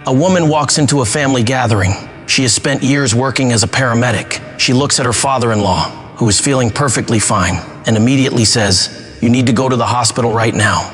A woman walks into a family gathering. She has spent years working as a paramedic. She looks at her father-in-law, who is feeling perfectly fine, and immediately says, "You need to go to the hospital right now."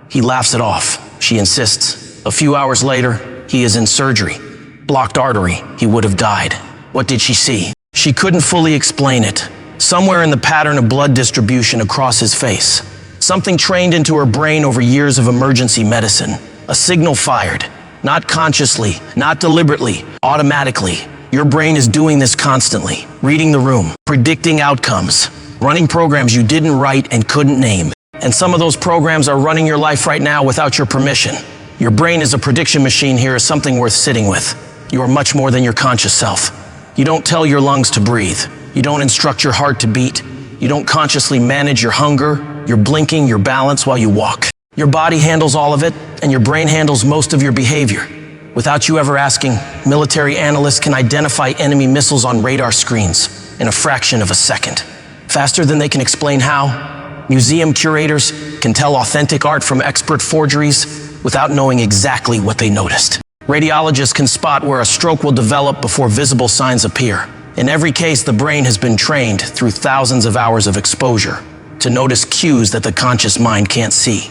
He laughs it off. She insists. A few hours later, he is in surgery. Blocked artery. He would have died. What did she see? She couldn't fully explain it. Somewhere in the pattern of blood distribution across his face, something trained into her brain over years of emergency medicine. A signal fired. Not consciously, not deliberately, automatically. Your brain is doing this constantly, reading the room, predicting outcomes, running programs you didn't write and couldn't name. And some of those programs are running your life right now without your permission. Your brain is a prediction machine here is something worth sitting with. You are much more than your conscious self. You don't tell your lungs to breathe. You don't instruct your heart to beat. You don't consciously manage your hunger, your blinking, your balance while you walk. Your body handles all of it, and your brain handles most of your behavior. Without you ever asking, military analysts can identify enemy missiles on radar screens in a fraction of a second. Faster than they can explain how, museum curators can tell authentic art from expert forgeries without knowing exactly what they noticed. Radiologists can spot where a stroke will develop before visible signs appear. In every case, the brain has been trained through thousands of hours of exposure to notice cues that the conscious mind can't see.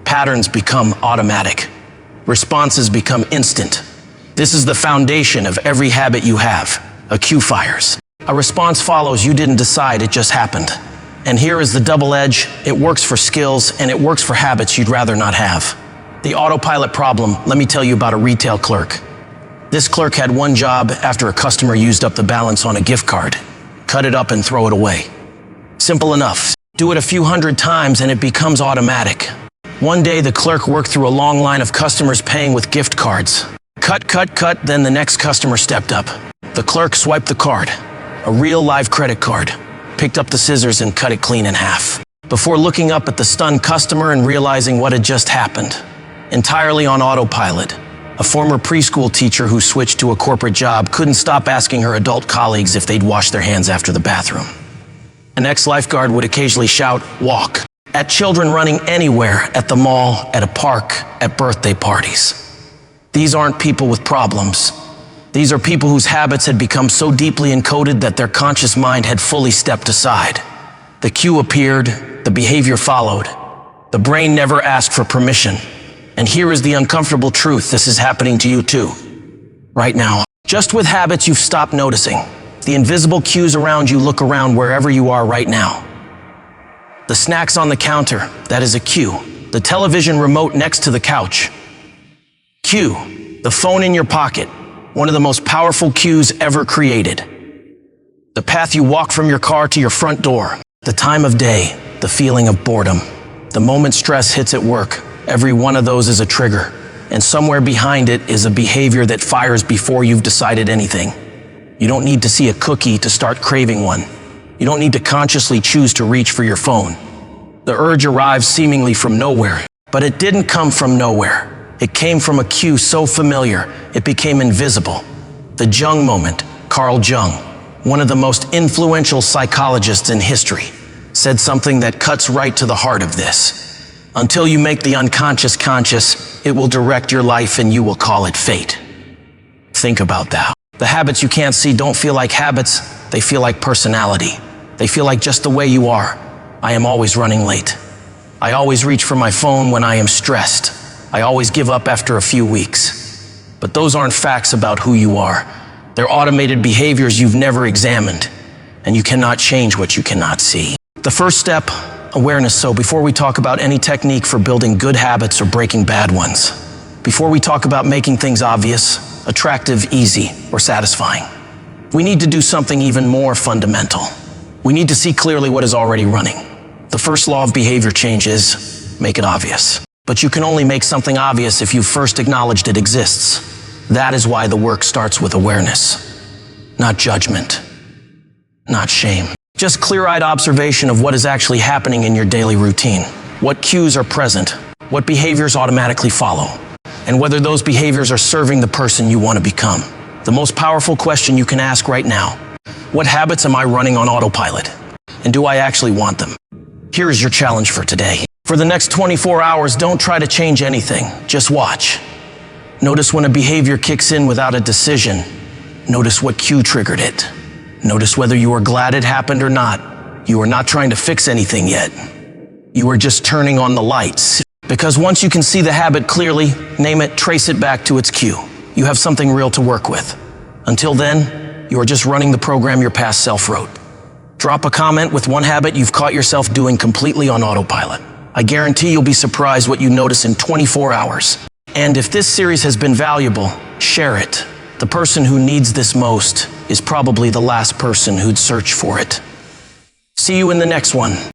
Patterns become automatic. Responses become instant. This is the foundation of every habit you have. A cue fires. A response follows. You didn't decide, it just happened. And here is the double edge. It works for skills and it works for habits you'd rather not have. The autopilot problem, let me tell you about a retail clerk. This clerk had one job after a customer used up the balance on a gift card. Cut it up and throw it away. Simple enough. Do it a few hundred times and it becomes automatic. One day, the clerk worked through a long line of customers paying with gift cards. Cut, cut, cut, then the next customer stepped up. The clerk swiped the card, a real live credit card, picked up the scissors and cut it clean in half. Before looking up at the stunned customer and realizing what had just happened. Entirely on autopilot, a former preschool teacher who switched to a corporate job couldn't stop asking her adult colleagues if they'd wash their hands after the bathroom. An ex-lifeguard would occasionally shout, "Walk," at children running anywhere, at the mall, at a park, at birthday parties. These aren't people with problems. These are people whose habits had become so deeply encoded that their conscious mind had fully stepped aside. The cue appeared, the behavior followed. The brain never asked for permission. And here is the uncomfortable truth, this is happening to you too. Right now. Just with habits you've stopped noticing. The invisible cues around you, look around wherever you are right now. The snacks on the counter, that is a cue. The television remote next to the couch. Cue, the phone in your pocket, one of the most powerful cues ever created. The path you walk from your car to your front door, the time of day, the feeling of boredom, the moment stress hits at work, every one of those is a trigger. And somewhere behind it is a behavior that fires before you've decided anything. You don't need to see a cookie to start craving one. You don't need to consciously choose to reach for your phone. The urge arrives seemingly from nowhere, but it didn't come from nowhere. It came from a cue so familiar, it became invisible. The Jung moment, Carl Jung, one of the most influential psychologists in history, said something that cuts right to the heart of this. Until you make the unconscious conscious, it will direct your life and you will call it fate. Think about that. The habits you can't see don't feel like habits, they feel like personality. They feel like just the way you are. I am always running late. I always reach for my phone when I am stressed. I always give up after a few weeks. But those aren't facts about who you are. They're automated behaviors you've never examined, and you cannot change what you cannot see. The first step, awareness. So before we talk about any technique for building good habits or breaking bad ones, before we talk about making things obvious, attractive, easy, or satisfying, we need to do something even more fundamental. We need to see clearly what is already running. The first law of behavior change is make it obvious. But you can only make something obvious if you've first acknowledged it exists. That is why the work starts with awareness, not judgment, not shame. Just clear-eyed observation of what is actually happening in your daily routine, what cues are present, what behaviors automatically follow, and whether those behaviors are serving the person you want to become. The most powerful question you can ask right now: what habits am I running on autopilot? And do I actually want them? Here is your challenge for today. For the next 24 hours, don't try to change anything. Just watch. Notice when a behavior kicks in without a decision. Notice what cue triggered it. Notice whether you are glad it happened or not. You are not trying to fix anything yet. You are just turning on the lights. Because once you can see the habit clearly, name it, trace it back to its cue. You have something real to work with. Until then, you are just running the program your past self wrote. Drop a comment with one habit you've caught yourself doing completely on autopilot. I guarantee you'll be surprised what you notice in 24 hours. And if this series has been valuable, share it. The person who needs this most is probably the last person who'd search for it. See you in the next one.